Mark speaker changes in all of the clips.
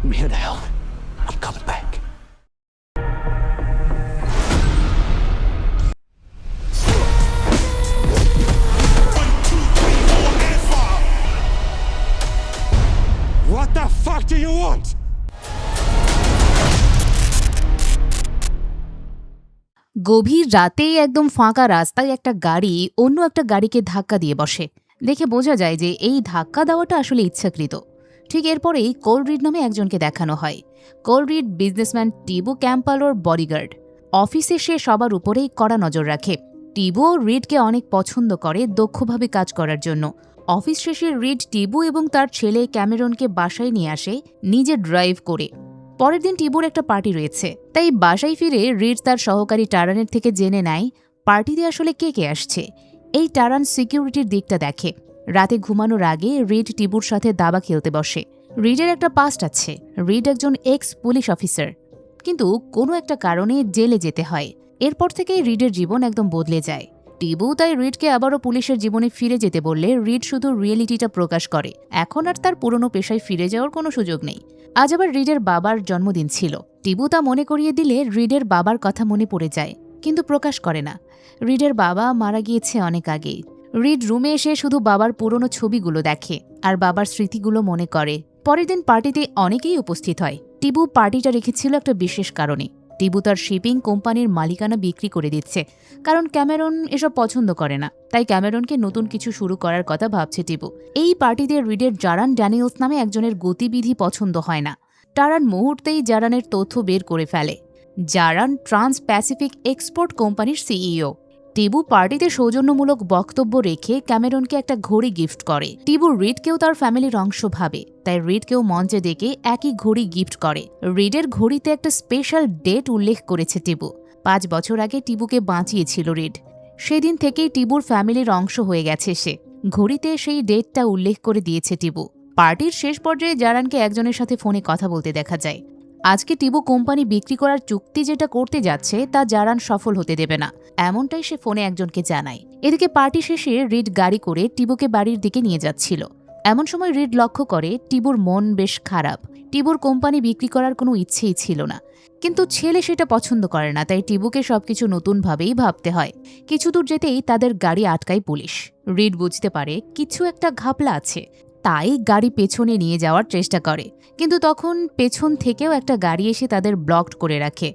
Speaker 1: Here the hell. I'm coming back. What the fuck do you want?
Speaker 2: গভীর রাতে একদম ফাঁকা রাস্তায় একটা গাড়ি অন্য একটা গাড়িকে ধাক্কা দিয়ে বসে। দেখে বোঝা যায় যে এই ধাক্কা দেওয়াটা আসলে ইচ্ছাকৃত। ঠিক এরপরেই কোল রিড নামে একজনকে দেখানো হয়। কোল রিড বিজনেসম্যান টিবু ক্যাম্পালোর বডিগার্ড। অফিসে সে সবার উপরেই কড়া নজর রাখে। টিবু রিডকে অনেক পছন্দ করে দক্ষভাবে কাজ করার জন্য। অফিস শেষে রিড টিবু এবং তার ছেলে ক্যামেরনকে বাসায় নিয়ে আসে নিজে ড্রাইভ করে। পরের দিন টিবুর একটা পার্টি রয়েছে, তাই বাসায় ফিরে রিড তার সহকারী টারানের থেকে জেনে নেয় পার্টিতে আসলে কে কে আসছে। এই টারান সিকিউরিটির দিকটা দেখে। রাতে ঘুমানোর আগে রিড টিবুর সাথে দাবা খেলতে বসে। রিডের একটা পাস্ট আছে। রিড একজন এক্স পুলিশ অফিসার, কিন্তু কোনো একটা কারণে জেলে যেতে হয়। এরপর থেকেই রিডের জীবন একদম বদলে যায়। টিবু তাই রিডকে আবারও পুলিশের জীবনে ফিরে যেতে বললে রিড শুধু রিয়েলিটিটা প্রকাশ করে। এখন আর তার পুরনো পেশায় ফিরে যাওয়ার কোনো সুযোগ নেই। আজ আবার রিডের বাবার জন্মদিন ছিল। টিবু তা মনে করিয়ে দিলে রিডের বাবার কথা মনে পড়ে যায়, কিন্তু প্রকাশ করে না। রিডের বাবা মারা গিয়েছে অনেক আগেই। রিড রুমে এসে শুধু বাবার পুরনো ছবিগুলো দেখে আর বাবার স্মৃতিগুলো মনে করে। পরের দিন পার্টিতে অনেকেই উপস্থিত হয়। টিবু পার্টিটা রেখেছিল একটা বিশেষ কারণে। টিবু তার শিপিং কোম্পানির মালিকানা বিক্রি করে দিচ্ছে, কারণ ক্যামেরন এসব পছন্দ করে না। তাই ক্যামেরনকে নতুন কিছু শুরু করার কথা ভাবছে টিবু। এই পার্টিতে রিডের জারান ড্যানিয়েলস নামে একজনের গতিবিধি পছন্দ হয় না। টারান মুহূর্তেই জারানের তথ্য বের করে ফেলে। জারান ট্রান্স প্যাসিফিক এক্সপোর্ট কোম্পানির সিইও। টিবু পার্টিতে সৌজন্যমূলক বক্তব্য রেখে ক্যামেরনকে একটা ঘড়ি গিফট করে। টিবু রিডকেও তার ফ্যামিলির অংশ ভাবে, তাই রিডকেও মঞ্চে ডেকে একই ঘড়ি গিফট করে। রিডের ঘড়িতে একটা স্পেশাল ডেট উল্লেখ করেছে টিবু। 5 বছর আগে টিবুকে বাঁচিয়েছিল রিড। সেদিন থেকেই টিবুর ফ্যামিলির অংশ হয়ে গেছে সে। ঘড়িতে সেই ডেটটা উল্লেখ করে দিয়েছে টিবু। পার্টির শেষ পর্যায়ে জারানকে একজনের সাথে ফোনে কথা বলতে দেখা যায়। আজকে টিবু কোম্পানি বিক্রি করার চুক্তি যেটা করতে যাচ্ছে তা জারান সফল হতে দেবে না, এমনটাই সে ফোনে একজনকে জানায়। এদিকে পার্টি শেষে রিড গাড়ি করে টিবুকে বাড়ির দিকে নিয়ে যাচ্ছিল। এমন সময় রিড লক্ষ্য করে টিবুর মন বেশ খারাপ। টিবুর কোম্পানি বিক্রি করার কোনো ইচ্ছেই ছিল না, কিন্তু ছেলে সেটা পছন্দ করে না, তাই টিবুকে সবকিছু নতুনভাবেই ভাবতে হয়। কিছু দূর যেতেই তাদের গাড়ি আটকায় পুলিশ। রিড বুঝতে পারে কিছু একটা ঘাপলা আছে, তাই গাড়ি পেছনে নিয়ে যাওয়ার চেষ্টা করে, কিন্তু তখন পেছন থেকেও একটা গাড়ি এসে তাদের ব্লকড করে রাখে।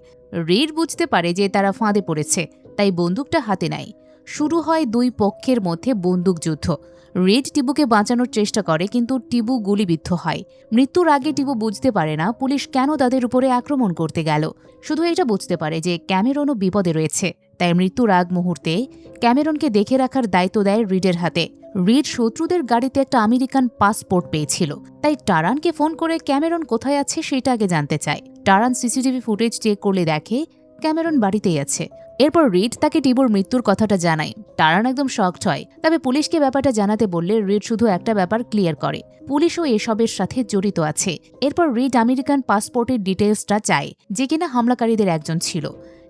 Speaker 2: রিড বুঝতে পারে যে তারা ফাঁদে পড়েছে, তাই বন্দুকটা হাতে নেয়। শুরু হয় দুই পক্ষের মধ্যে বন্দুকযুদ্ধ। রিড টিবুকে বাঁচানোর চেষ্টা করে, কিন্তু টিবু গুলিবিদ্ধ হয়। মৃত্যুর আগে টিবু বুঝতে পারে না পুলিশ কেন তাদের উপরে আক্রমণ করতে গেল। শুধু এটা বুঝতে পারে যে ক্যামেরনও বিপদে রয়েছে, তাই মৃত্যুর আগ মুহূর্তে ক্যামেরনকে দেখে রাখার দায়িত্ব দেয় রিডের হাতে। রিড শত্রুদের গাড়িতে একটা আমেরিকান পাসপোর্ট পেয়েছিল, তাই টারানকে ফোন করে ক্যামেরন কোথায় আছে সেটা আগে জানতে চায়। টারান সিসিটিভি ফুটেজ চেক করলে দেখে ক্যামেরন বাড়িতেই আছে। এরপর রিড তাকে টিবুর মৃত্যুর কথাটা জানায়। টারান একদম শকড হয়, তবে পুলিশকে ব্যাপারটা জানাতে বললে রিড শুধু একটা ব্যাপার ক্লিয়ার করে, পুলিশও এসবের সাথে জড়িত আছে। এরপর রিড আমেরিকান পাসপোর্টের ডিটেলসটা চায়, যে কিনা হামলাকারীদের একজন ছিল।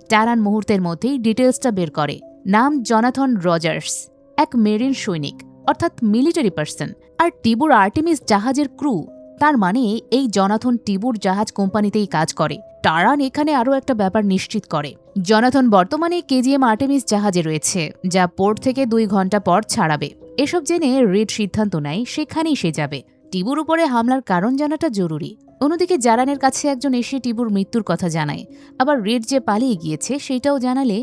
Speaker 2: টারান মুহূর্তের মধ্যেই ডিটেলসটা বের করে। নাম জনাথন রজার্স, এক মেরিন সৈনিক, অর্থাৎ মিলিটারি পার্সন, আর টিবুর আর্টেমিস জাহাজের ক্রু। তার মানে এই জনাথন টিবুর জাহাজ কোম্পানিতেই কাজ করে। টারান এখানে আরও একটা ব্যাপার নিশ্চিত করে, জনাথন বর্তমানে কেজিএম আর্টেমিস জাহাজে রয়েছে, যা পোর্ট থেকে 2 ঘন্টা পর ছাড়াবে। এসব জেনে রিড সিদ্ধান্ত নেয় সেখানেই সে যাবে। টিবুর উপরে হামলার কারণ জানাটা জরুরি। অন্যদিকে জারানের কাছে একজন এসে টিবুর মৃত্যুর কথা জানায়, আবার রিড যে পালিয়ে গিয়েছে সেটাও জানালে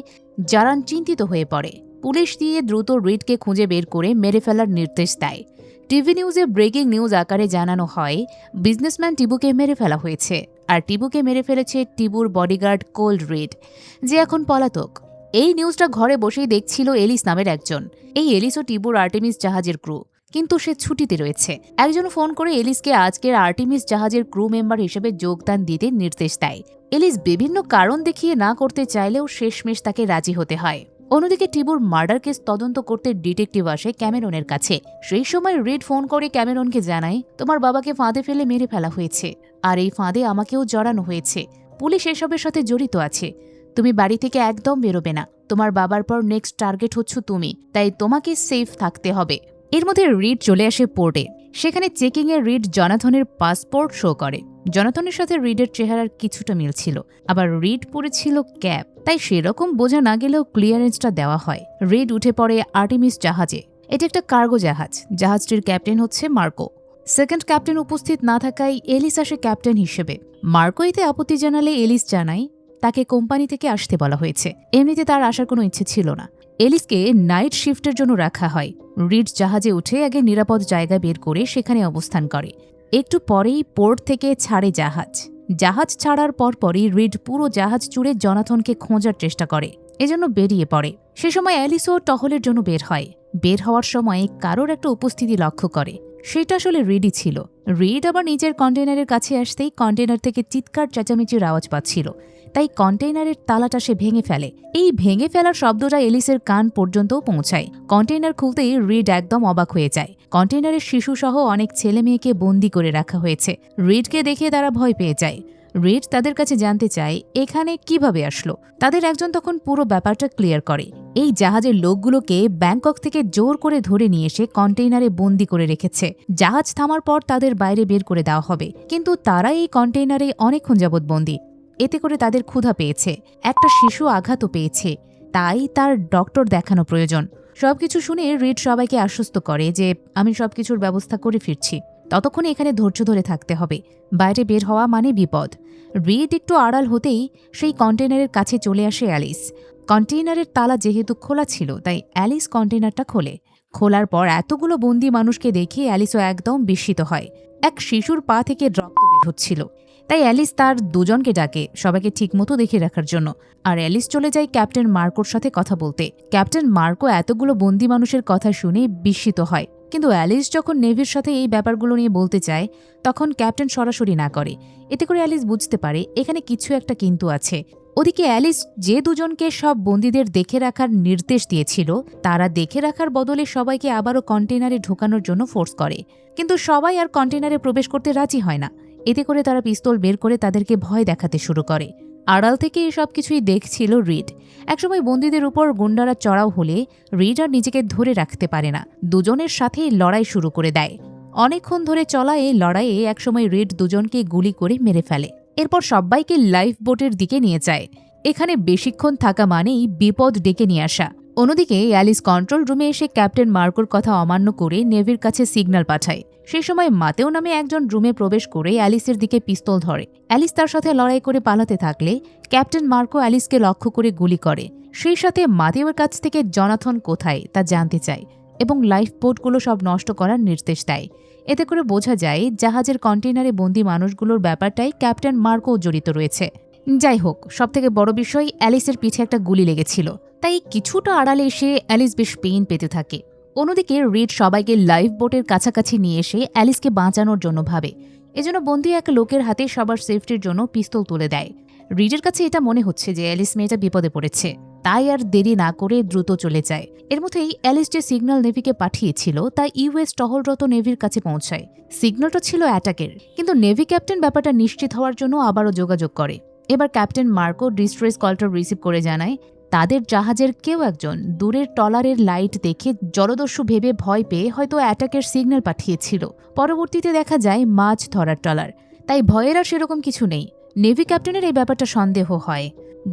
Speaker 2: জারান চিন্তিত হয়ে পড়ে। পুলিশ দিয়ে দ্রুত রিডকে খুঁজে বের করে মেরে ফেলার নির্দেশ দেয়। টিভি নিউজে ব্রেকিং নিউজ আকারে জানানো হয় বিজনেসম্যান টিবুকে মেরে ফেলা হয়েছে, আর টিবুকে মেরে ফেলেছে টিবুর বডিগার্ড কোল রিড, যে এখন পলাতক। এই নিউজটা ঘরে বসেই দেখছিল এলিস নামের একজন। এই এলিসও টিবুর আর্টেমিস জাহাজের ক্রু, কিন্তু সে ছুটিতে রয়েছে। একজন ফোন করে এলিসকে আজকের আর্টেমিস জাহাজের ক্রু মেম্বার হিসেবে যোগদান দিতে নির্দেশ দেয়। এলিস বিভিন্ন কারণ দেখিয়ে না করতে চাইলেও শেষমেশ তাকে রাজি হতে হয়। অন্যদিকে টিবুর মার্ডার কেস তদন্ত করতে ডিটেকটিভ আসে ক্যামেরনের কাছে। সেই সময় রিড ফোন করে ক্যামেরনকে জানায়, তোমার বাবাকে ফাঁদে ফেলে মেরে ফেলা হয়েছে, আর এই ফাঁদে আমাকেও জড়ানো হয়েছে। পুলিশ এসবের সাথে জড়িত আছে। তুমি বাড়ি থেকে একদম বেরোবে না। তোমার বাবার পর নেক্সট টার্গেট হচ্ছ তুমি, তাই তোমাকে সেফ থাকতে হবে। এর মধ্যে রিড চলে আসে পোর্টে। সেখানে চেকিংয়ে রিড জনাথনের পাসপোর্ট শো করে। জনাথনের সাথে রিডের চেহারার কিছুটা মিল ছিল, আবার রিড পরেছিল ক্যাপ, তাই সেরকম বোঝা না গেলেও ক্লিয়ারেন্সটা দেওয়া হয়। রিড উঠে পড়ে আর্টেমিস জাহাজে। এটা একটা কার্গো জাহাজ। জাহাজটির ক্যাপ্টেন হচ্ছে মার্কো। সেকেন্ড ক্যাপ্টেন উপস্থিত না থাকায় এলিস আসে ক্যাপ্টেন হিসেবে। মার্কো এতে আপত্তি জানালে এলিস জানায় তাকে কোম্পানি থেকে আসতে বলা হয়েছে। এমনিতে তার আসার কোনো ইচ্ছে ছিল না। এলিসকে নাইট শিফটের জন্য রাখা হয়। রিড জাহাজে উঠে আগে নিরাপদ জায়গা বের করে সেখানে অবস্থান করে। একটু পরেই পোর্ট থেকে ছাড়ে জাহাজ। জাহাজ ছাড়ার পরপরই রিড পুরো জাহাজ জুড়ে জনাথনকে খোঁজার চেষ্টা করে, এজন্য বেরিয়ে পড়ে। সে সময় অ্যালিসও টহলের জন্য বের হয়। বের হওয়ার সময় কারোর একটা উপস্থিতি লক্ষ্য করে, সেটা আসলে রিডই ছিল। রিড আবার নিজের কন্টেইনারের কাছে আসতেই কন্টেইনার থেকে চিৎকার চেঁচামেচির আওয়াজ পাচ্ছিল, তাই কন্টেইনারের তালাটা সে ভেঙে ফেলে। এই ভেঙে ফেলার শব্দটা এলিসের কান পর্যন্তও পৌঁছায়। কন্টেইনার খুলতেই রিড একদম অবাক হয়ে যায়। কন্টেইনারের শিশুসহ অনেক ছেলে মেয়েকে বন্দি করে রাখা হয়েছে। রিডকে দেখে তারা ভয় পেয়ে যায়। রিড তাদের কাছে জানতে চায় এখানে কিভাবে আসলো। তাদের একজন তখন পুরো ব্যাপারটা ক্লিয়ার করে। এই জাহাজের লোকগুলোকে ব্যাংকক থেকে জোর করে ধরে নিয়ে এসে কন্টেইনারে বন্দি করে রেখেছে। জাহাজ থামার পর তাদের বাইরে বের করে দেওয়া হবে, কিন্তু তারা এই কন্টেইনারে অনেকক্ষণ যাবৎ বন্দি। এতে করে তাদের ক্ষুধা পেয়েছে, একটা শিশু আঘাতও পেয়েছে, তাই তার ডক্টর দেখানো প্রয়োজন। সবকিছু শুনে রিড সবাইকে আশ্বস্ত করে যে আমি সবকিছুর ব্যবস্থা করে ফিরছি, ততক্ষণে এখানে ধৈর্য ধরে থাকতে হবে। বাইরে বের হওয়া মানে বিপদ। রিড একটু আড়াল হতেই সেই কন্টেইনারের কাছে চলে আসে অ্যালিস। কন্টেইনারের তালা যেহেতু খোলা ছিল, তাই অ্যালিস কন্টেইনারটা খোলে। খোলার পর এতগুলো বন্দি মানুষকে দেখে অ্যালিসও একদম বিস্মিত হয়। এক শিশুর পা থেকে রক্ত বের হচ্ছিল, তাই অ্যালিস তার দুজনকে ডাকে সবাইকে ঠিকমতো দেখে রাখার জন্য। আর অ্যালিস চলে যায় ক্যাপ্টেন মার্কোর সাথে কথা বলতে। ক্যাপ্টেন মার্কো এতগুলো বন্দি মানুষের কথা শুনে বিস্মিত হয়, কিন্তু অ্যালিস যখন নেভির সাথে এই ব্যাপারগুলো নিয়ে বলতে চায় তখন ক্যাপ্টেন সরাসরি না করে। এতে করে অ্যালিস বুঝতে পারে এখানে কিছু একটা কিন্তু আছে। ওদিকে অ্যালিস যে দুজনকে সব বন্দীদের দেখে রাখার নির্দেশ দিয়েছিল, তারা দেখে রাখার বদলে সবাইকে আবারও কন্টেইনারে ঢোকানোর জন্য ফোর্স করে, কিন্তু সবাই আর কন্টেইনারে প্রবেশ করতে রাজি হয় না। এতে করে তারা পিস্তল বের করে তাদেরকে ভয় দেখাতে শুরু করে। আড়াল থেকে এসব কিছুই দেখছিল রিড। একসময় বন্দীদের উপর গুন্ডারা চড়াও হলে রিড আর নিজেকে ধরে রাখতে পারে না, দুজনের সাথেই লড়াই শুরু করে দেয়। অনেকক্ষণ ধরে চলা এই লড়াইয়ে একসময় রিড দুজনকে গুলি করে মেরে ফেলে। এরপর সবাইকে লাইফ বোটের দিকে নিয়ে যায়। এখানে বেশিক্ষণ থাকা মানেই বিপদ ডেকে নিয়ে আসা। অন্যদিকে অ্যালিস কন্ট্রোল রুমে এসে ক্যাপ্টেন মার্কোর কথা অমান্য করে নেভির কাছে সিগন্যাল পাঠায়। সেই সময় মাতেও নামে একজন রুমে প্রবেশ করে অ্যালিসের দিকে পিস্তল ধরে। অ্যালিস তার সাথে লড়াই করে পালাতে থাকলে ক্যাপ্টেন মার্কো অ্যালিসকে লক্ষ্য করে গুলি করে। সেই সাথে মাতেওর কাছ থেকে জনাথন কোথায় তা জানতে চায় এবং লাইফ বোটগুলো সব নষ্ট করার নির্দেশ দেয়। এতে করে বোঝা যায় জাহাজের কন্টেইনারে বন্দি মানুষগুলোর ব্যাপারটাই ক্যাপ্টেন মার্কো জড়িত রয়েছে। যাই হোক, সবথেকে বড় বিষয় অ্যালিসের পিঠে একটা গুলি লেগেছিল, তাই কিছুটা আড়ালে এসে অ্যালিস বেশ পেইন পেতে থাকে। অন্যদিকে রিড সবাইকে লাইফ বোটের কাছাকাছি নিয়ে এসে অ্যালিসকে বাঁচানোর জন্য ভাবে। এজন্য বন্দী এক লোকের হাতে সবার সেফটির জন্য পিস্তল তুলে দেয়। রিডের কাছে এটা মনে হচ্ছে যে অ্যালিস মেয়েটা বিপদে পড়েছে, তাই আর দেরি না করে দ্রুত চলে যায়। এর মধ্যেই অ্যালিস যে সিগন্যাল নেভিকে পাঠিয়েছিল তা ইউএস টহলরত নেভির কাছে পৌঁছায়। সিগন্যালটা ছিল অ্যাটাকের, কিন্তু নেভি ক্যাপ্টেন ব্যাপারটা নিশ্চিত হওয়ার জন্য আবারও যোগাযোগ করে। এবার ক্যাপ্টেন মার্কো ডিস্ট্রেস কলটা রিসিভ করে জানায় তাদের জাহাজের কেউ একজন দূরের ট্রলারের লাইট দেখে জলদস্যু ভেবে ভয় পেয়ে হয়তো অ্যাটাকের সিগন্যাল পাঠিয়েছিল। পরবর্তীতে দেখা যায় মাছ ধরার ট্রলার, তাই ভয়ের আর সেরকম কিছু নেই। নেভি ক্যাপ্টেনের এই ব্যাপারটা সন্দেহ হয়,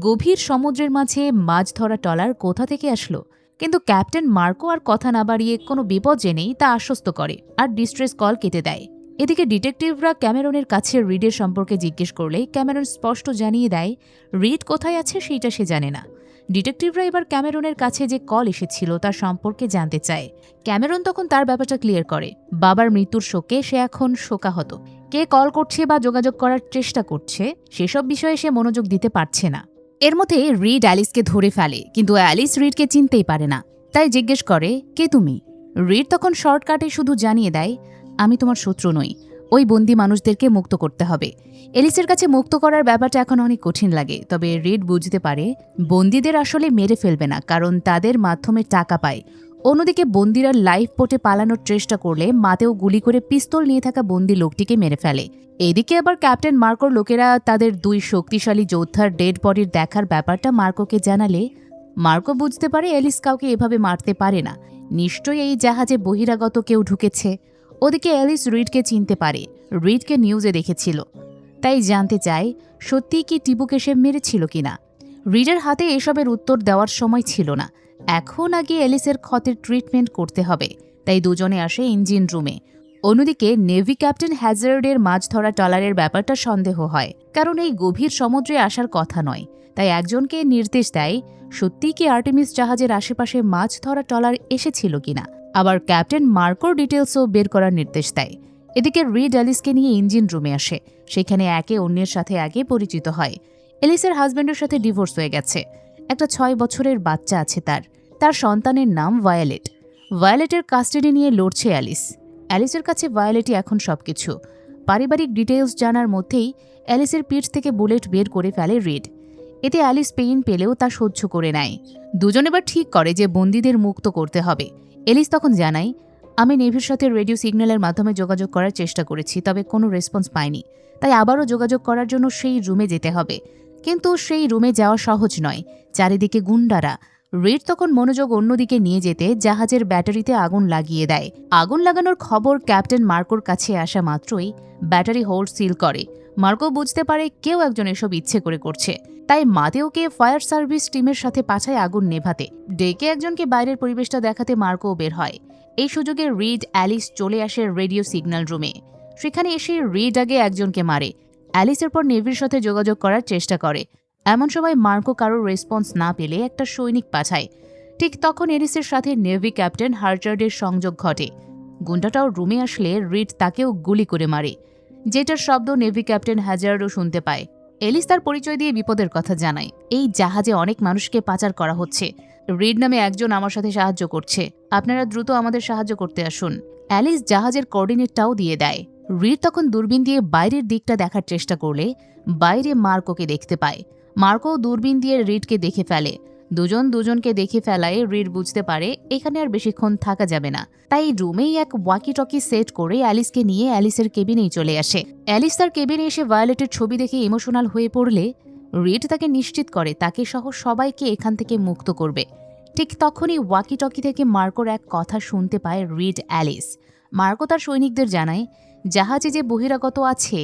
Speaker 2: গভীর সমুদ্রের মাঝে মাছ ধরা ট্রলার কোথা থেকে আসলো। কিন্তু ক্যাপ্টেন মার্কো আর কথা না বাড়িয়ে কোনো বিপদ জেনেই তা আশ্বস্ত করে আর ডিস্ট্রেস কল কেটে দেয়। এদিকে ডিটেকটিভরা ক্যামেরনের কাছে রিডের সম্পর্কে জিজ্ঞেস করলে ক্যামেরন স্পষ্ট জানিয়ে দেয় রিড কোথায় আছে সেইটা সে জানে না। ডিটেকটিভরা এবার ক্যামেরনের কাছে যে কল এসেছিল তার সম্পর্কে জানতে চায়। ক্যামেরন তখন তার ব্যাপারটা ক্লিয়ার করে। বাবার মৃত্যুর শোকে সে এখন শোকাহত। কে কল করছে বা যোগাযোগ করার চেষ্টা করছে সেসব বিষয়ে সে মনোযোগ দিতে পারছে না। এর মধ্যে রিড অ্যালিসকে ধরে ফেলে, কিন্তু অ্যালিস রিডকে চিনতেই পারে না, তাই জিজ্ঞেস করে কে তুমি। রিড তখন শর্টকাটে শুধু জানিয়ে দেয় আমি তোমার শত্রু নই, ওই বন্দি মানুষদেরকে মুক্ত করতে হবে। এলিসের কাছে মুক্ত করার ব্যাপারটা এখন অনেক কঠিন লাগে, তবে রিড বুঝতে পারে বন্দীদের আসলে মেরে ফেলবে না, কারণ তাদের মাধ্যমে টাকা পায়। অন্যদিকে বন্দিরা লাইফ বোটে পালানোর চেষ্টা করলে মাতেও গুলি করে পিস্তল নিয়ে থাকা বন্দি লোকটিকে মেরে ফেলে। এদিকে আবার ক্যাপ্টেন মার্কোর লোকেরা তাদের দুই শক্তিশালী যোদ্ধার ডেড বডির দেখার ব্যাপারটা মার্কোকে জানালে মার্কো বুঝতে পারে এলিস কাউকে এভাবে মারতে পারে না, নিশ্চয়ই এই জাহাজে বহিরাগত কেউ ঢুকেছে। ওদিকে এলিস রিডকে চিনতে পারে, রিডকে নিউজে দেখেছিল। তাই জানতে চায় সত্যিই কি টিবুকে সে মেরেছিল কিনা। রিডের হাতে এসবের উত্তর দেওয়ার সময় ছিল না, এখন আগে অ্যালিসের ক্ষতের ট্রিটমেন্ট করতে হবে। তাই দুজনে আসে ইঞ্জিন রুমে। অন্যদিকে নেভি ক্যাপ্টেন হ্যাজার্ডের মাছ ধরা ট্রলারের ব্যাপারটা সন্দেহ হয়, কারণ এই গভীর সমুদ্রে আসার কথা নয়। তাই একজনকে নির্দেশ দেয় সত্যিই কি আর্টেমিস জাহাজের আশেপাশে মাছ ধরা ট্রলার এসেছিল কিনা। আবার ক্যাপ্টেন মার্কোর ডিটেলসও বের করার নির্দেশ দেয়। এদিকে রিড অ্যালিসকে নিয়ে ইঞ্জিন রুমে আসে, সেখানে একে অন্যের সাথে আগে পরিচিত হয়। অ্যালিসের হাজব্যান্ডের সাথে ডিভোর্স হয়ে গেছে, একটা 6 বছরের বাচ্চা আছে তার সন্তানের নাম ভায়োলেট। ভায়োলেটের কাস্টাডি নিয়ে লড়ছে অ্যালিস। অ্যালিসের কাছে ভায়োলেটই এখন সবকিছু। পারিবারিক ডিটেইলস জানার মধ্যেই অ্যালিসের পিঠ থেকে বুলেট বের করে ফেলে রিড। এতে অ্যালিস পেইন পেলেও তা সহ্য করে নেয়। দুজন এবার ঠিক করে যে বন্দীদের মুক্ত করতে হবে। অ্যালিস তখন জানায়, আমি নেভির সাথে রেডিও সিগন্যালের মাধ্যমে যোগাযোগ করার চেষ্টা করেছি, তবে কোনো রেসপন্স পাইনি। তাই আবারও যোগাযোগ করার জন্য সেই রুমে যেতে হবে। কিন্তু সেই রুমে যাওয়া সহজ নয়, চারিদিকে গুন্ডারা। রিড তখন মনোযোগ অন্যদিকে নিয়ে যেতে জাহাজের ব্যাটারিতে আগুন লাগিয়ে দেয়। আগুন লাগানোর খবর ক্যাপ্টেন মার্কোর কাছে আসা মাত্রই ব্যাটারি হোল্ড সিল করে। মার্কো বুঝতে পারে কেউ একজন এসব ইচ্ছে করে করছে, তাই মাতেওকে ফায়ার সার্ভিস টিমের সাথে পাঠায় আগুন নেভাতে। ডেকে একজনকে বাইরের পরিবেশটা দেখাতে মার্কোও বের হয়। এই সুযোগে রিড অ্যালিস চলে আসে রেডিও সিগন্যাল রুমে। সেখানে এসে রিড আগে একজনকে মারে। অ্যালিসের পর নেভির সাথে যোগাযোগ করার চেষ্টা করে। এমন সময় মার্কো কারোর রেসপন্স না পেলে একটা সৈনিক পাঠায়। ঠিক তখন অ্যালিসের সাথে নেভি ক্যাপ্টেন হার্জার্ডের সংযোগ ঘটে। গুন্ডাটাও রুমে আসলে রিড তাকেও গুলি করে মারে, যেটার শব্দ নেভি ক্যাপ্টেন হ্যাজার্ডও শুনতে পায়। অ্যালিস তার পরিচয় দিয়ে বিপদের কথা জানায়। এই জাহাজে অনেক মানুষকে পাচার করা হচ্ছে। রিড নামে একজন আমার সাথে সাহায্য করছে, আপনারা দ্রুত আমাদের সাহায্য করতে আসুন। অ্যালিস জাহাজের কোঅর্ডিনেটটাও দিয়ে দেয়। রিড তখন দূরবীন দিয়ে বাইরের দিকটা দেখার চেষ্টা করলে বাইরে মার্কোকে দেখতে পায়। মার্কো দূরবীন দিয়ে রিডকে দেখে ফেলে। দুজনকে দেখে ফেলায় রিড বুঝতে পারে এখানে আর বেশিক্ষণ থাকা যাবে না। তাই রুমেই এক ওয়াকি টকি সেট করে অ্যালিসকে নিয়ে অ্যালিসের কেবিনেই চলে আসে। অ্যালিস তার কেবিনে এসে ভায়োলেটের ছবি দেখে ইমোশনাল হয়ে পড়লে রিড তাকে নিশ্চিত করে তাকে সহ সবাইকে এখান থেকে মুক্ত করবে। ঠিক তখনই ওয়াকি টকি থেকে মার্কোর এক কথা শুনতে পায় রিড অ্যালিস। মার্কো তার সৈনিকদের জানায় জাহাজে যে বহিরাগত আছে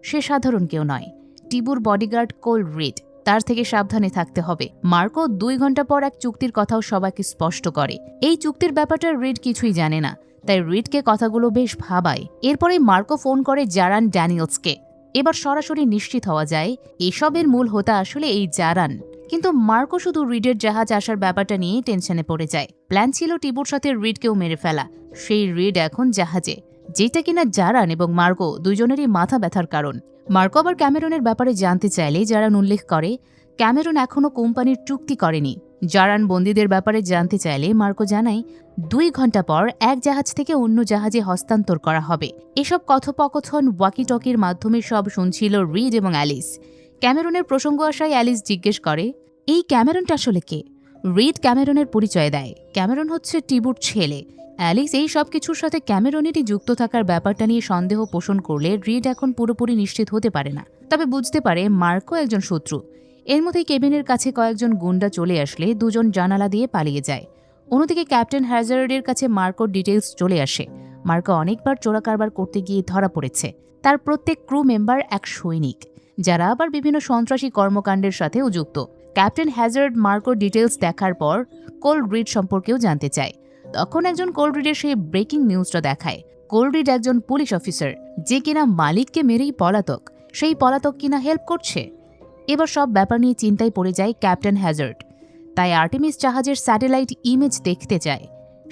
Speaker 2: সে সাধারণ কেউ নয়, টিবুর বডিগার্ড কোল রিড, তার থেকে সাবধানে থাকতে হবে। মার্কো 2 ঘন্টা পর এক চুক্তির কথাও সবাইকে স্পষ্ট করে। এই চুক্তির ব্যাপারটা রিড কিছুই জানে না, তাই রিডকে কথাগুলো বেশ ভাবায়। এরপরেই মার্কো ফোন করে জারান ড্যানিয়েলসকে। এবার সরাসরি নিশ্চিত হওয়া যায় এসবের মূল হোতা আসলে এই জারান। কিন্তু মার্কো শুধু রিডের জাহাজ আসার ব্যাপারটা নিয়ে টেনশনে পড়ে যায়। প্ল্যান ছিল টিবুর সাথে রিডকেও মেরে ফেলা। সেই রিড এখন জাহাজে, যেটা কিনা জারান এবং মার্কো দুজনেরই মাথা ব্যথার কারণ। মার্কো আবার ক্যামেরনের ব্যাপারে জানতে চাইলে জারান উল্লেখ করে ক্যামেরন এখনও কোম্পানির চুক্তি করেনি। জারান বন্দীদের ব্যাপারে জানতে চাইলে মার্কো জানায় 2 ঘন্টা পর এক জাহাজ থেকে অন্য জাহাজে হস্তান্তর করা হবে। এসব কথোপকথন ওয়াকি টকির মাধ্যমে সব শুনছিল রিড এবং অ্যালিস। ক্যামেরনের প্রসঙ্গ আসায় অ্যালিস জিজ্ঞেস করে এই ক্যামেরনটা আসলে কে। রিড ক্যামেরনের পরিচয় দেয়, ক্যামেরন হচ্ছে টিবুর ছেলে। অ্যালিস এই সব কিছুর সাথে ক্যামেরনেরই যুক্ত থাকার ব্যাপারটা নিয়ে সন্দেহ পোষণ করলে রিড এখন পুরোপুরি নিশ্চিত হতে পারে না, তবে বুঝতে পারে মার্কো একজন শত্রু। এর মধ্যেই কেবিনের কাছে কয়েকজন গুন্ডা চলে আসলে দুজন জানালা দিয়ে পালিয়ে যায়। অন্যদিকে ক্যাপ্টেন হ্যাজার্ডের কাছে মার্কোর ডিটেলস চলে আসে। মার্কো অনেকবার চোরাকারবার করতে গিয়ে ধরা পড়েছে। তার প্রত্যেক ক্রু মেম্বার এক সৈনিক, যারা আবার বিভিন্ন সন্ত্রাসী কর্মকাণ্ডের সাথেও যুক্ত। ক্যাপ্টেন হ্যাজার্ড মার্কোর ডিটেলস দেখার পর কোল রিড সম্পর্কেও জানতে চায়। তখন একজন কোল রিডের সেই ব্রেকিং নিউজটা দেখায়। কোল রিড একজন পুলিশ অফিসার, যে কিনা মালিককে মেরেই পলাতক। সেই পলাতক কিনা হেল্প করছে। এবার সব ব্যাপার নিয়ে চিন্তায় পড়ে যায় ক্যাপ্টেন হ্যাজার্ড। তাই আর্টেমিস জাহাজের স্যাটেলাইট ইমেজ দেখতে চায়।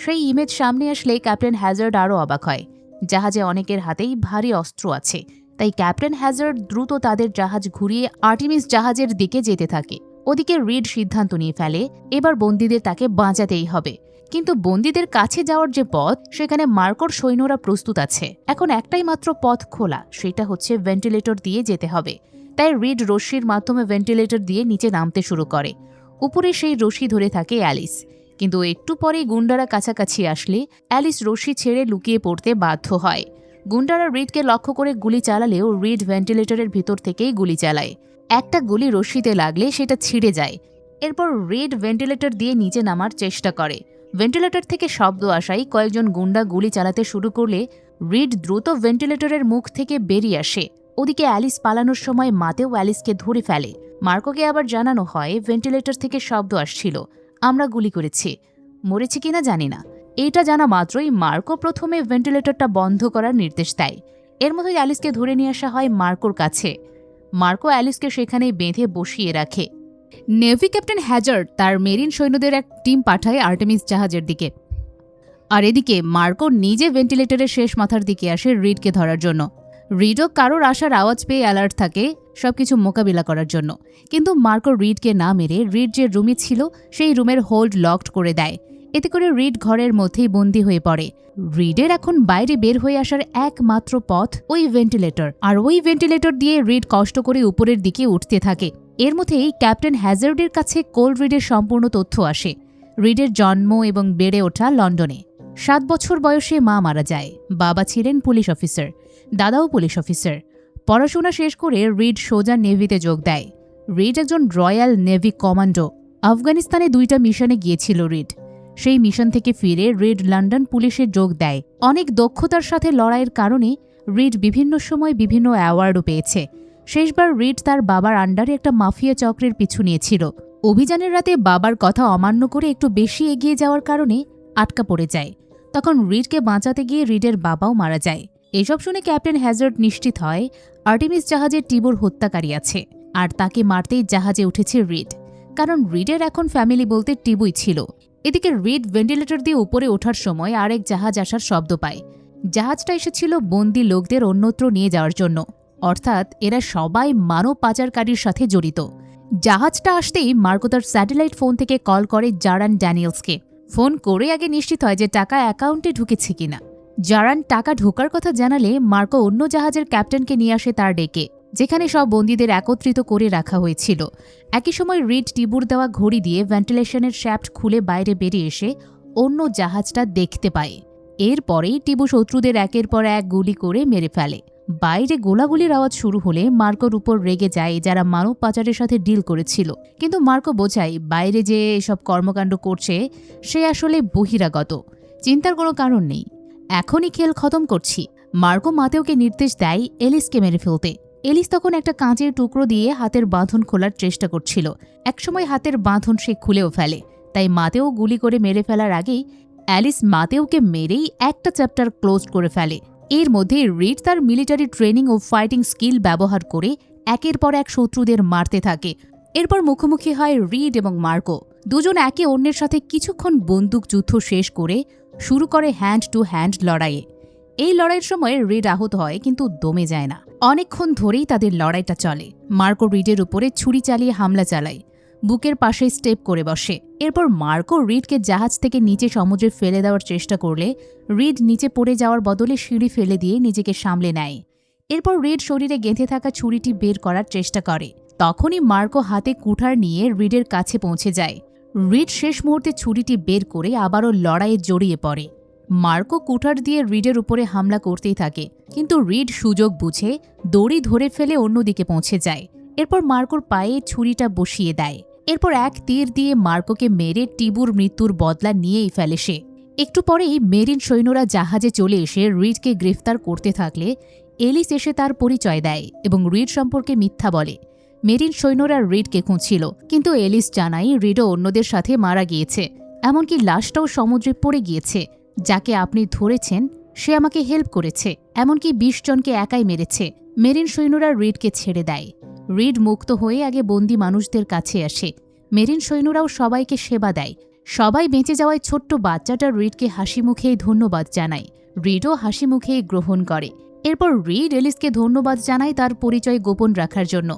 Speaker 2: সেই ইমেজ সামনে আসলে ক্যাপ্টেন হ্যাজার্ড আরও অবাক হয়। জাহাজে অনেকের হাতেই ভারী অস্ত্র আছে, তাই ক্যাপ্টেন হ্যাজার্ড দ্রুত তাদের জাহাজ ঘুরিয়ে আর্টেমিস জাহাজের দিকে যেতে থাকে। ওদিকে রিড সিদ্ধান্ত নিয়ে ফেলে এবার বন্দীদের তাকে বাঁচাতেই হবে। কিন্তু বন্দীদের কাছে যাওয়ার যে পথ, সেখানে মার্কোর সৈন্যরা প্রস্তুত আছে। এখন একটাই মাত্র পথ খোলা, সেটা হচ্ছে ভেন্টিলেটর দিয়ে যেতে হবে। তাই রিড রশ্মির মাধ্যমে ভেন্টিলেটর দিয়ে নিচে নামতে শুরু করে। উপরে সেই রশি ধরে থাকে অ্যালিস। কিন্তু একটু পরেই গুন্ডারা কাছাকাছি আসলে অ্যালিস রশি ছেড়ে লুকিয়ে পড়তে বাধ্য হয়। গুন্ডারা রিডকে লক্ষ্য করে গুলি চালালেও রিড ভেন্টিলেটরের ভিতর থেকেই গুলি চালায়। একটা গুলি রশ্মিতে লাগলে সেটা ছিঁড়ে যায়। এরপর রিড ভেন্টিলেটর দিয়ে নিচে নামার চেষ্টা করে। ভেন্টিলেটর থেকে শব্দ আসায় কয়েকজন গুন্ডা গুলি চালাতে শুরু করলে রিড দ্রুত ভেন্টিলেটরের মুখ থেকে বেরিয়ে আসে। ওদিকে অ্যালিস পালানোর সময় মাতেও অ্যালিসকে ধরে ফেলে। মার্কোকে আবার জানানো হয় ভেন্টিলেটর থেকে শব্দ আসছিল, আমরা গুলি করেছি, মরেছি কিনা জানি না। এটা জানা মাত্রই মার্কো প্রথমে ভেন্টিলেটরটা বন্ধ করার নির্দেশ দেয়। এর মধ্যেই অ্যালিসকে ধরে নিয়ে আসা হয় মার্কোর কাছে। মার্কো অ্যালিসকে সেখানেই বেঁধে বসিয়ে রাখে। নেভি ক্যাপ্টেন হ্যাজার্ড তার মেরিন সৈন্যদের এক টিম পাঠায় আর্টেমিস জাহাজের দিকে। আর এদিকে মার্কো নিজে ভেন্টিলেটরের শেষ মাথার দিকে আসে রিডকে ধরার জন্য। রিডও কারোর আসার আওয়াজ পেয়ে অ্যালার্ট থাকে সবকিছু মোকাবিলা করার জন্য। কিন্তু মার্কো রিডকে না মেরে রিড যে রুমে ছিল সেই রুমের হোল্ড লকড করে দেয়। এতে করে রিড ঘরের মধ্যেই বন্দী হয়ে পড়ে। রিডের এখন বাইরে বের হয়ে আসার একমাত্র পথ ওই ভেন্টিলেটর, আর ওই ভেন্টিলেটর দিয়ে রিড কষ্ট করে উপরের দিকে উঠতে থাকে। এর মধ্যেই ক্যাপ্টেন হ্যাজার্ডের কাছে কোল্ড রিডের সম্পূর্ণ তথ্য আসে। রিডের জন্ম এবং বেড়ে ওঠা লন্ডনে। 7 বছর বয়সে মা মারা যায়। বাবা ছিলেন পুলিশ অফিসার, দাদাও পুলিশ অফিসার। পড়াশোনা শেষ করে রিড সোজা নেভিতে যোগ দেয়। রিড একজন রয়্যাল নেভি কমান্ডো। আফগানিস্তানে 2টা মিশনে গিয়েছিল রিড। সেই মিশন থেকে ফিরে রিড লন্ডন পুলিশে যোগ দেয়। অনেক দক্ষতার সাথে লড়াইয়ের কারণে রিড বিভিন্ন সময় বিভিন্ন অ্যাওয়ার্ডও পেয়েছে। শেষবার রিড তার বাবার আন্ডারে একটা মাফিয়া চক্রের পিছু নিয়েছিল। অভিযানের রাতে বাবার কথা অমান্য করে একটু বেশি এগিয়ে যাওয়ার কারণে আটকা পড়ে যায়। তখন রিডকে বাঁচাতে গিয়ে রিডের বাবাও মারা যায়। এসব শুনে ক্যাপ্টেন হ্যাজার্ড নিশ্চিত হয় আর্টেমিস জাহাজে টিবোর হত্যাকারী আছে, আর তাকে মারতেই জাহাজে উঠেছে রিড। কারণ রিডের এখন ফ্যামিলি বলতে টিবুই ছিল। এদিকে রিড ভেন্টিলেটর দিয়ে উপরে ওঠার সময় আরেক জাহাজ আসার শব্দ পায়। জাহাজটা এসেছিল বন্দি লোকদের অন্যত্র নিয়ে যাওয়ার জন্য, অর্থাৎ এরা সবাই মানব পাচারকারীর সাথে জড়িত। জাহাজটা আসতেই মার্কো তার স্যাটেলাইট ফোন থেকে কল করে জারান ড্যানিয়েলসকে। ফোন করে আগে নিশ্চিত হয় যে টাকা অ্যাকাউন্টে ঢুকেছে কিনা। জারান টাকা ঢোকার কথা জানালে মার্কো অন্য জাহাজের ক্যাপ্টেনকে নিয়ে আসে তার ডেকে, যেখানে সব বন্দীদের একত্রিত করে রাখা হয়েছিল। একই সময় রিড টিবুর দেওয়া ঘড়ি দিয়ে ভেন্টিলেশনের শ্যাফট খুলে বাইরে বেরিয়ে এসে অন্য জাহাজটা দেখতে পায়। এরপরেই টিবু শত্রুদের একের পর এক গুলি করে মেরে ফেলে। বাইরে গোলাগুলির আওয়াজ শুরু হলে মার্কোর উপর রেগে যায় যারা মানব পাচারের সাথে ডিল করেছিল। কিন্তু মার্কো বোঝায় বাইরে যে এসব কর্মকাণ্ড করছে সে আসলে বহিরাগত, চিন্তার কোনো কারণ নেই, এখনই খেল খতম করছি। মার্কো মাতেওকে নির্দেশ দেয় এলিসকে মেরে ফেলতে। এলিস তখন একটা কাঁচের টুকরো দিয়ে হাতের বাঁধন খোলার চেষ্টা করছিল। একসময় হাতের বাঁধন সে খুলেও ফেলে। তাই মাতেও গুলি করে মেরে ফেলার আগেই অ্যালিস মাতেওকে মেরেই একটা চ্যাপ্টার ক্লোজ করে ফেলে। এর মধ্যে রিড তার মিলিটারি ট্রেনিং ও ফাইটিং স্কিল ব্যবহার করে একের পর এক শত্রুদের মারতে থাকে। এরপর মুখোমুখি হয় রিড এবং মার্কো। দুজন একে অন্যের সাথে কিছুক্ষণ বন্দুক যুদ্ধ শেষ করে শুরু করে হ্যান্ড টু হ্যান্ড লড়াইয়ে। এই লড়াইয়ের সময় রিড আহত হয় কিন্তু দমে যায় না। অনেকক্ষণ ধরেই তাদের লড়াইটা চলে। মার্কো রিডের উপরে ছুরি চালিয়ে হামলা চালায়, বুকের পাশে স্টেপ করে বসে। এরপর মার্কো রিডকে জাহাজ থেকে নিচে সমুদ্রে ফেলে দেওয়ার চেষ্টা করলে রিড নিচে পড়ে যাওয়ার বদলে সিঁড়ি ফেলে দিয়ে নিজেকে সামলে নেয়। এরপর রিড শরীরে গেঁথে থাকা ছুরিটি বের করার চেষ্টা করে। তখনই মার্কো হাতে কুঠার নিয়ে রিডের কাছে পৌঁছে যায়। রিড শেষ মুহূর্তে ছুরিটি বের করে আবারও লড়াইয়ে জড়িয়ে পড়ে। মার্কো কুঠার দিয়ে রিডের উপরে হামলা করতেই থাকে, কিন্তু রিড সুযোগ বুঝে দড়ি ধরে ফেলে অন্যদিকে পৌঁছে যায়। এরপর মার্কোর পায়ে ছুরিটা বসিয়ে দেয়। এরপর এক তীর দিয়ে মার্কোকে মেরে টিবুর মৃত্যুর বদলা নিয়েই ফেলে সে। একটু পরেই মেরিন সৈন্যরা জাহাজে চলে এসে রিডকে গ্রেফতার করতে থাকলে এলিস এসে তার পরিচয় দেয় এবং রিড সম্পর্কে মিথ্যা বলে। মেরিন সৈন্যরা রিডকে খুঁজছিল, কিন্তু এলিস জানায় রিডও অন্যদের সাথে মারা গিয়েছে, এমনকি লাশটাও সমুদ্রে পড়ে গিয়েছে। যাকে আপনি ধরেছেন সে আমাকে হেল্প করেছে, এমনকি 20 জনকে একাই মেরেছে। মেরিন সৈন্যরা রিডকে ছেড়ে দেয়। রিড মুক্ত হয়ে আগে বন্দি মানুষদের কাছে আসে। মেরিন সৈন্যরাও সবাইকে সেবা দেয়। সবাই বেঁচে যাওয়ায় ছোট্ট বাচ্চাটা রিডকে হাসি মুখেই ধন্যবাদ জানায়। রিডও হাসি মুখেই গ্রহণ করে। এরপর রিড এলিসকে ধন্যবাদ জানায় তার পরিচয় গোপন রাখার জন্য।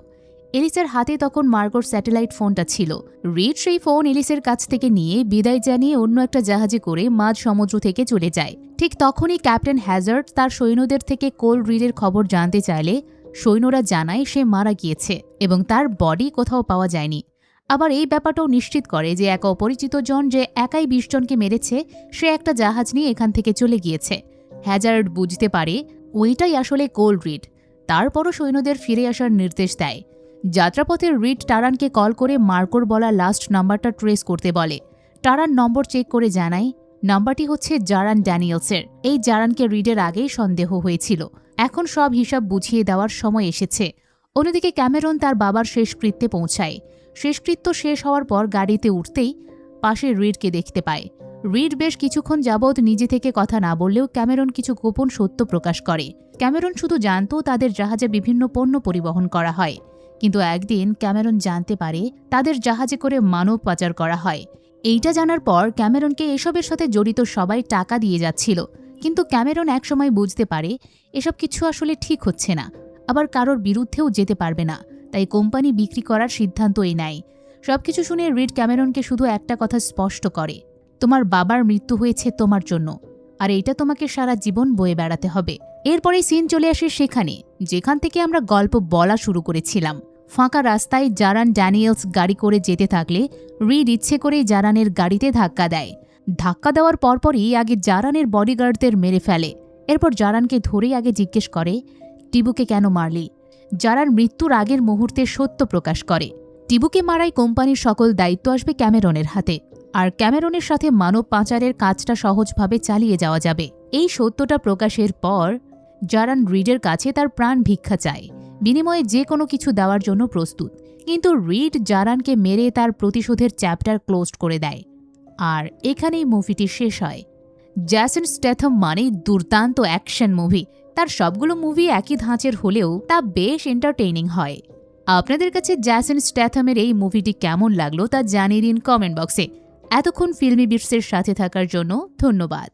Speaker 2: এলিসের হাতে তখন মার্কোর স্যাটেলাইট ফোনটা ছিল। রিড সেই ফোন এলিসের কাছ থেকে নিয়ে বিদায় জানিয়ে অন্য একটা জাহাজে করে মাঝ সমুদ্র থেকে চলে যায়। ঠিক তখনই ক্যাপ্টেন হ্যাজার্ড তার সৈন্যদের থেকে কোল রিডের খবর জানতে চাইলে সৈন্যরা জানায় সে মারা গিয়েছে এবং তার বডি কোথাও পাওয়া যায়নি। আবার এই ব্যাপারটাও নিশ্চিত করে যে এক অপরিচিত জন যে একাই 20 জনকে মেরেছে সে একটা জাহাজ নিয়ে এখান থেকে চলে গিয়েছে। হ্যাজার্ড বুঝতে পারে ওইটাই আসলে কোল রিড। তারপরও সৈন্যদের ফিরে আসার নির্দেশ দেয়। যাত্রাপথে রিড টারানকে কল করে মার্কোর বলা লাস্ট নাম্বারটা ট্রেস করতে বলে। টারান নম্বর চেক করে জানায় নাম্বারটি হচ্ছে জারান ড্যানিয়েলসের। এই জারানকে রিডের আগেই সন্দেহ হয়েছিল, এখন সব হিসাব বুঝিয়ে দেওয়ার সময় এসেছে। অন্যদিকে ক্যামেরন তার বাবার শেষকৃত্যে পৌঁছায়। শেষকৃত্য শেষ হওয়ার পর গাড়িতে উঠতেই পাশে রিডকে দেখতে পায়। রিড বেশ কিছুক্ষণ যাবৎ নিজে থেকে কথা না বললেও ক্যামেরন কিছু গোপন সত্য প্রকাশ করে। ক্যামেরন শুধু জানত তাদের জাহাজে বিভিন্ন পণ্য পরিবহন করা হয়, কিন্তু একদিন ক্যামেরন জানতে পারে তাদের জাহাজে করে মানব পাচার করা হয়। এইটা জানার পর ক্যামেরনকে এসবের সাথে জড়িত সবাই টাকা দিয়ে যাচ্ছিল, কিন্তু ক্যামেরন একসময় বুঝতে পারে এসব কিছু আসলে ঠিক হচ্ছে না, আবার কারোর বিরুদ্ধেও যেতে পারবে না, তাই কোম্পানি বিক্রি করার সিদ্ধান্তই নেয়। সবকিছু শুনে রিড ক্যামেরনকে শুধু একটা কথা স্পষ্ট করে, তোমার বাবার মৃত্যু হয়েছে তোমার জন্য, আর এইটা তোমাকে সারা জীবন বয়ে বেড়াতে হবে। এরপরেই সিন চলে আসে সেখানে যেখান থেকে আমরা গল্প বলা শুরু করেছিলাম। ফাঁকা রাস্তায় জারান ড্যানিয়েলস গাড়ি করে যেতে থাকলে রিড ইচ্ছে করেই জারানের গাড়িতে ধাক্কা দেয়। ধাক্কা দেওয়ার পরপরই আগে জারানের বডিগার্ডদের মেরে ফেলে। এরপর জারানকে ধরেই আগে জিজ্ঞেস করে, টিবুকে কেন মারলি? জারান মৃত্যুর আগের মুহূর্তে সত্য প্রকাশ করে। টিবুকে মারাই কোম্পানির সকল দায়িত্ব আসবে ক্যামেরনের হাতে, আর ক্যামেরনের সাথে মানব পাচারের কাজটা সহজভাবে চালিয়ে যাওয়া যাবে। এই সত্যটা প্রকাশের পর জারান রিডের কাছে তার প্রাণ ভিক্ষা চায়, বিনিময়ে যে কোনো কিছু দেওয়ার জন্য প্রস্তুত। কিন্তু রিড জারানকে মেরে তার প্রতিশোধের চ্যাপ্টার ক্লোজ করে দেয়। আর এখানেই মুভিটি শেষ হয়। জ্যাসন স্ট্যাথম মানেই দুর্দান্ত অ্যাকশন মুভি। তার সবগুলো মুভি একই ধাঁচের হলেও তা বেশ এন্টারটেইনিং হয়। আপনাদের কাছে জ্যাসন স্ট্যাথমের এই মুভিটি কেমন লাগলো তা জানিয়ে দিন কমেন্ট বক্সে। এতক্ষণ ফিল্মি বিটসের সাথে থাকার জন্য ধন্যবাদ।